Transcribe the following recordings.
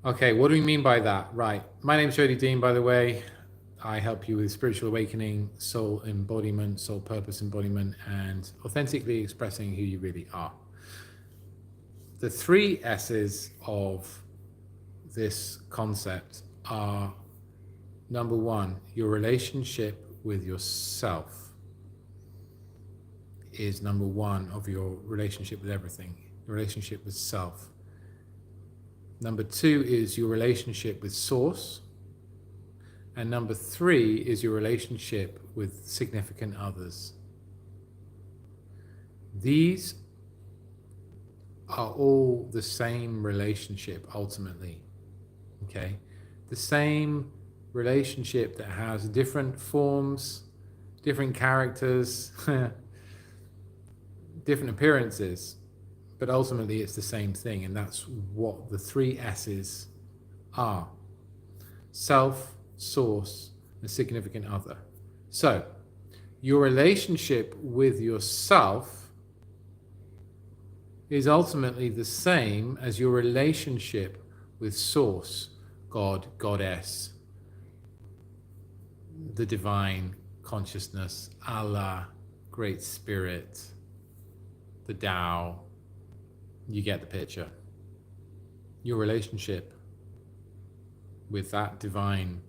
Okay, what do we mean by that? Right. My name's Jody Dean, by the way. I help you with spiritual awakening, soul embodiment, soul purpose embodiment, and authentically expressing who you really are. The three S's of this concept are: number one, your relationship with yourself is number one of your relationship with everything, your relationship with self. Number two is your relationship with source. And number three is your relationship with significant others. These are all the same relationship ultimately, okay? The same relationship that has different forms, different characters, different appearances, but ultimately it's the same thing, and that's what the three S's are: self, source, and significant other. So, your relationship with yourself is ultimately the same as your relationship with source, God, Goddess, the divine consciousness, Allah, Great Spirit, the Tao. You get the picture. Your relationship with that divine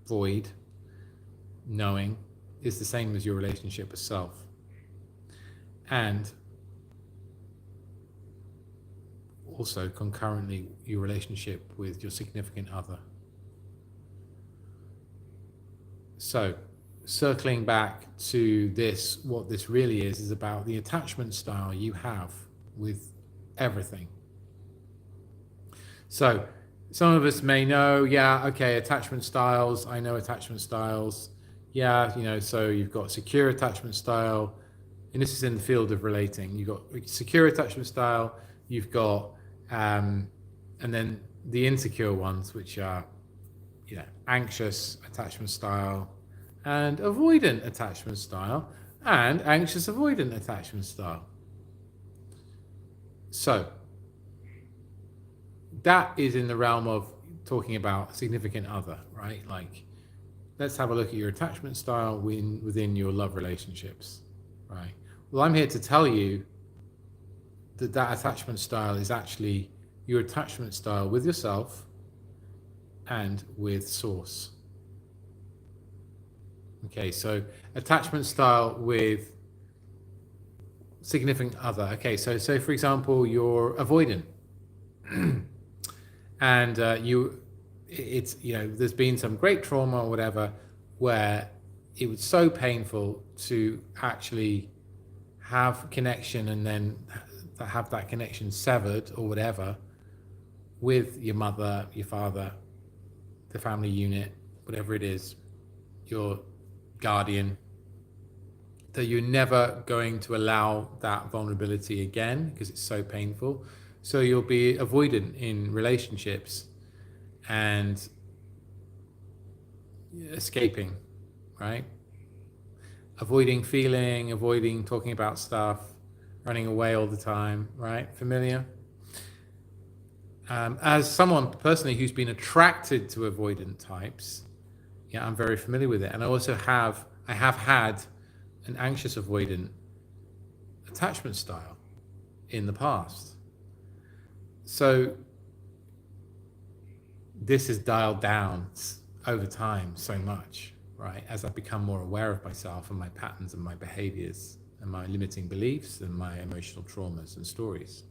void, knowing, is the same as your relationship with self. And also concurrently your relationship with your significant other. So, circling back to this, what this really is about the attachment style you have with everything. So, some of us may know, yeah, okay, attachment styles. I know attachment styles. Yeah, so you've got secure attachment style, and this is in the field of relating. You've got secure attachment style, you've got, and then the insecure ones, which are, anxious attachment style, and avoidant attachment style, and anxious avoidant attachment style. So, that is in the realm of talking about significant other, right? Like, let's have a look at your attachment style within your love relationships, right? Well, I'm here to tell you that attachment style is actually your attachment style with yourself and with source. Okay, so attachment style with significant other. Okay, so for example, you're avoidant. And there's been some great trauma or whatever where it was so painful to actually have connection and then have that connection severed or whatever with your mother, your father, the family unit, whatever it is, your guardian, that you're never going to allow that vulnerability again because it's so painful. So you'll be avoidant in relationships and escaping, right? Avoiding feeling, avoiding talking about stuff, running away all the time, right? Familiar? As someone personally who's been attracted to avoidant types, I'm very familiar with it. And I have had an anxious avoidant attachment style in the past. So this is dialed down over time so much, right? As I become more aware of myself and my patterns and my behaviors and my limiting beliefs and my emotional traumas and stories.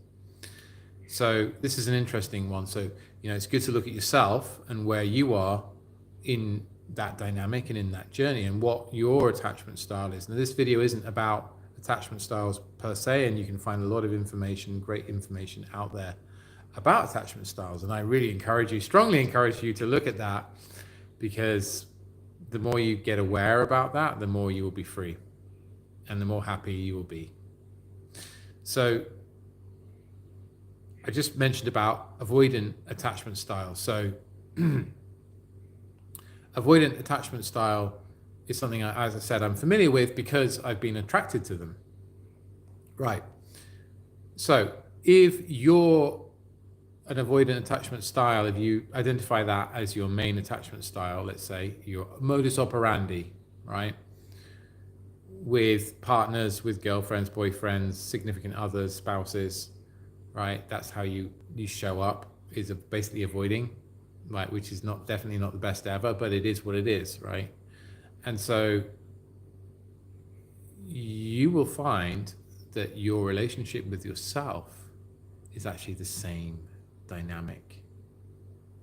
So this is an interesting one. So, it's good to look at yourself and where you are in that dynamic and in that journey and what your attachment style is. Now, this video isn't about attachment styles per se, and you can find a lot of information, great information out there about attachment styles. And I really strongly encourage you to look at that, because the more you get aware about that, the more you will be free and the more happy you will be. So I just mentioned about avoidant attachment style. So avoidant attachment style is something, as I said, I'm familiar with because I've been attracted to them. Right. So if you're an avoidant attachment style, if you identify that as your main attachment style, let's say your modus operandi, right? With partners, with girlfriends, boyfriends, significant others, spouses, right? That's how you show up, is basically avoiding, right? Which is definitely not the best ever, but it is what it is, right? And so you will find that your relationship with yourself is actually the same dynamic,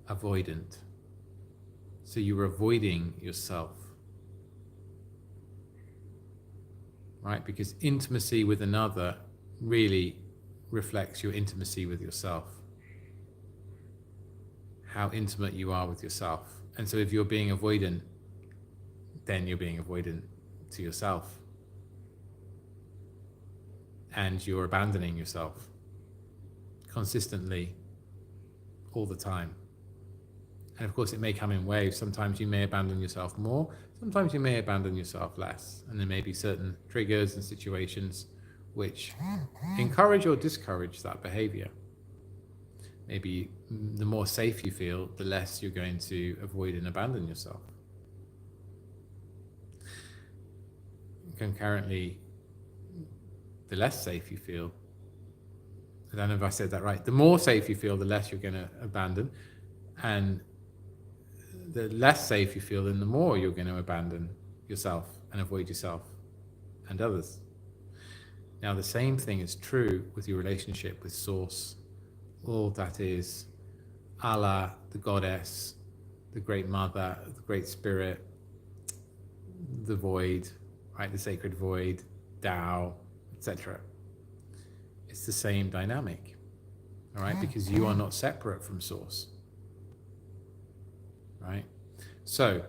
avoidant. So you're avoiding yourself, right? Because intimacy with another really reflects your intimacy with yourself, how intimate you are with yourself. And so if you're being avoidant, then you're being avoidant to yourself. And you're abandoning yourself consistently all the time. And of course, it may come in waves. Sometimes you may abandon yourself more. Sometimes you may abandon yourself less. And there may be certain triggers and situations which encourage or discourage that behavior. Maybe the more safe you feel, the less you're going to avoid and abandon yourself. Concurrently, the less safe you feel, I don't know if I said that right, the more safe you feel, the less you're going to abandon. And the less safe you feel, then the more you're going to abandon yourself and avoid yourself and others. Now, the same thing is true with your relationship with Source, all that is Allah, the Goddess, the Great Mother, the Great Spirit, the Void, right? The Sacred Void, Tao, etc. It's the same dynamic, all right? Because you are not separate from Source, right? So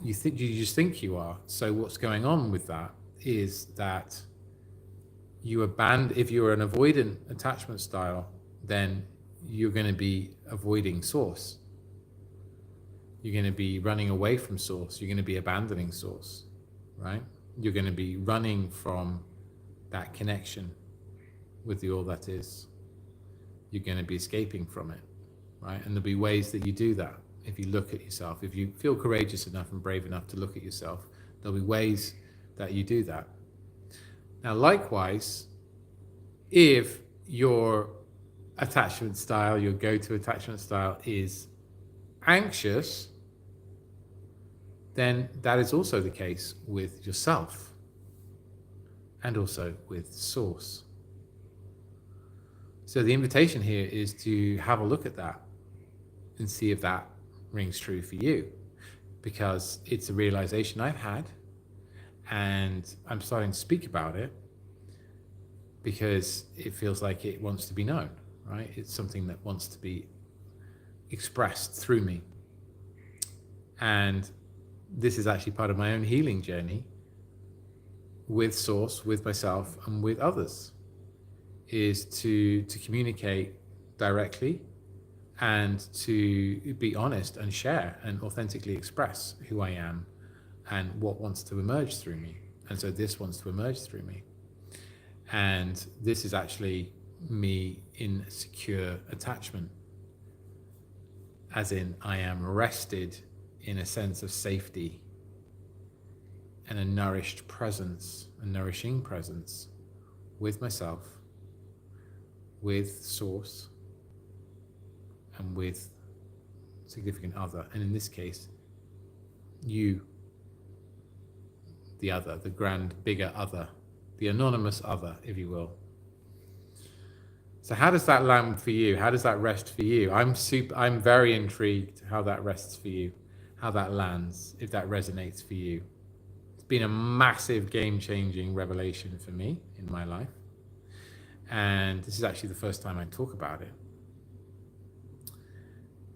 you just think you are. So what's going on with that is that if you're an avoidant attachment style, then you're going to be avoiding Source. You're going to be running away from Source. You're going to be abandoning Source, right? You're going to be running from that connection with the all that is. You're going to be escaping from it, right? And there'll be ways that you do that. If you look at yourself, if you feel courageous enough and brave enough to look at yourself, there'll be ways that you do that. Now, likewise, if your attachment style, your go-to attachment style is anxious, then that is also the case with yourself and also with Source. So the invitation here is to have a look at that and see if that rings true for you, because it's a realization I've had and I'm starting to speak about it because it feels like it wants to be known, right? It's something that wants to be expressed through me. And this is actually part of my own healing journey with Source, with myself, and with others, is to communicate directly and to be honest and share and authentically express who I am and what wants to emerge through me. And so this wants to emerge through me. And this is actually me in secure attachment, as in I am rested in a sense of safety and a nourished presence, a nourishing presence with myself, with Source, and with significant other. And in this case, you, the other, the grand, bigger other, the anonymous other, if you will. So how does that land for you? How does that rest for you? I'm very intrigued how that rests for you, how that lands, if that resonates for you. It's been a massive game-changing revelation for me in my life. And this is actually the first time I talk about it.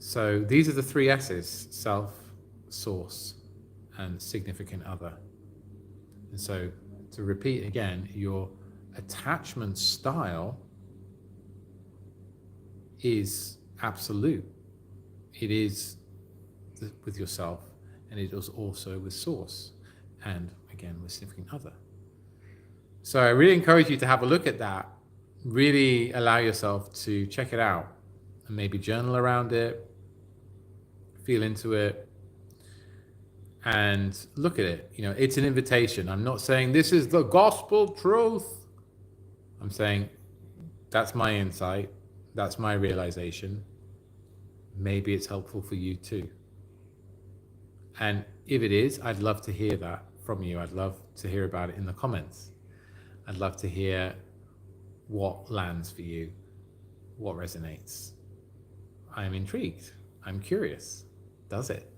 So these are the three S's: self, Source, and significant other. And so to repeat again, your attachment style is absolute. It is with yourself, and it is also with Source, and again with significant other. So I really encourage you to have a look at that really allow yourself to check it out and maybe journal around it, feel into it, and look at it. You know, it's an invitation. I'm not saying this is the gospel truth. I'm saying that's my insight. That's my realization. Maybe it's helpful for you too. And if it is, I'd love to hear that from you. I'd love to hear about it in the comments. I'd love to hear what lands for you, what resonates. I'm intrigued. I'm curious. Does it?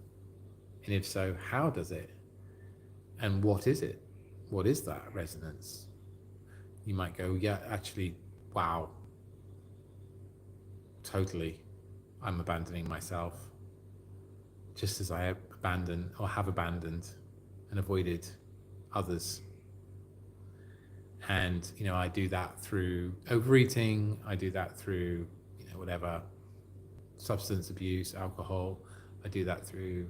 And if so, how does it? And what is it? What is that resonance? You might go, yeah, actually, wow, totally. I'm abandoning myself, just as I abandon or have abandoned and avoided others. And, you know, I do that through overeating. I do that through, you know, whatever, substance abuse, alcohol. I do that through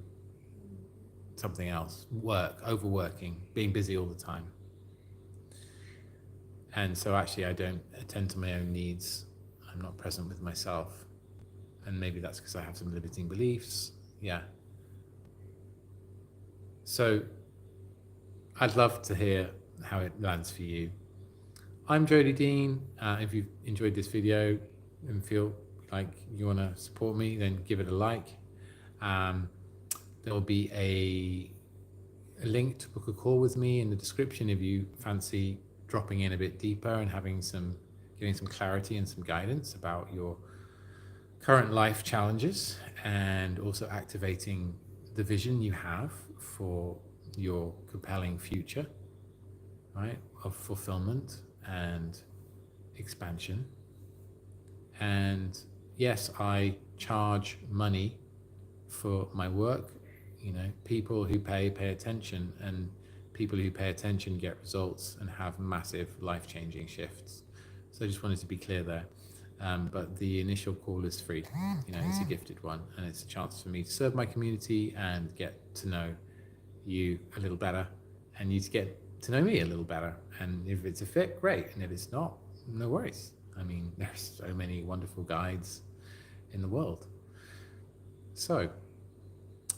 something else, work, overworking, being busy all the time. And so actually I don't attend to my own needs. I'm not present with myself. And maybe that's because I have some limiting beliefs. Yeah. So I'd love to hear how it lands for you. I'm Jody Dean. If you've enjoyed this video and feel like you want to support me, then give it a like. There will be a link to book a call with me in the description if you fancy dropping in a bit deeper and getting some clarity and some guidance about your current life challenges, and also activating the vision you have for your compelling future, right, of fulfillment and expansion. And yes, I charge money for my work. You know, people who pay attention, and people who pay attention get results and have massive life-changing shifts. So I just wanted to be clear there. But the initial call is free. You know, it's a gifted one, and it's a chance for me to serve my community and get to know you a little better, and you to get to know me a little better. And if it's a fit, great. And if it's not, no worries. I mean, there's so many wonderful guides in the world. So,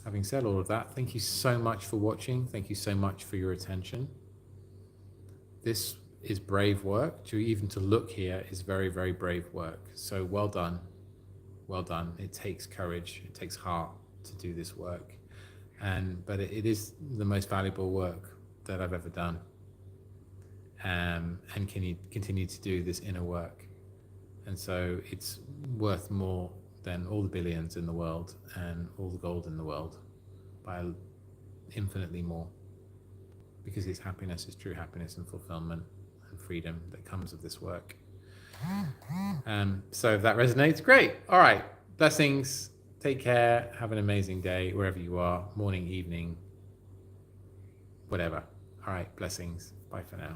having said all of that, thank you so much for watching. Thank you so much for your attention. This is brave work. Even to look here is very, very brave work. So well done. Well done. It takes courage. It takes heart to do this work. But it is the most valuable work that I've ever done. And can you continue to do this inner work? And so it's worth more than all the billions in the world and all the gold in the world, by infinitely more, because it's happiness, it's true happiness and fulfillment and freedom that comes of this work. So if that resonates, great. All right, blessings. Take care. Have an amazing day wherever you are, morning, evening, whatever. All right, blessings. Bye for now.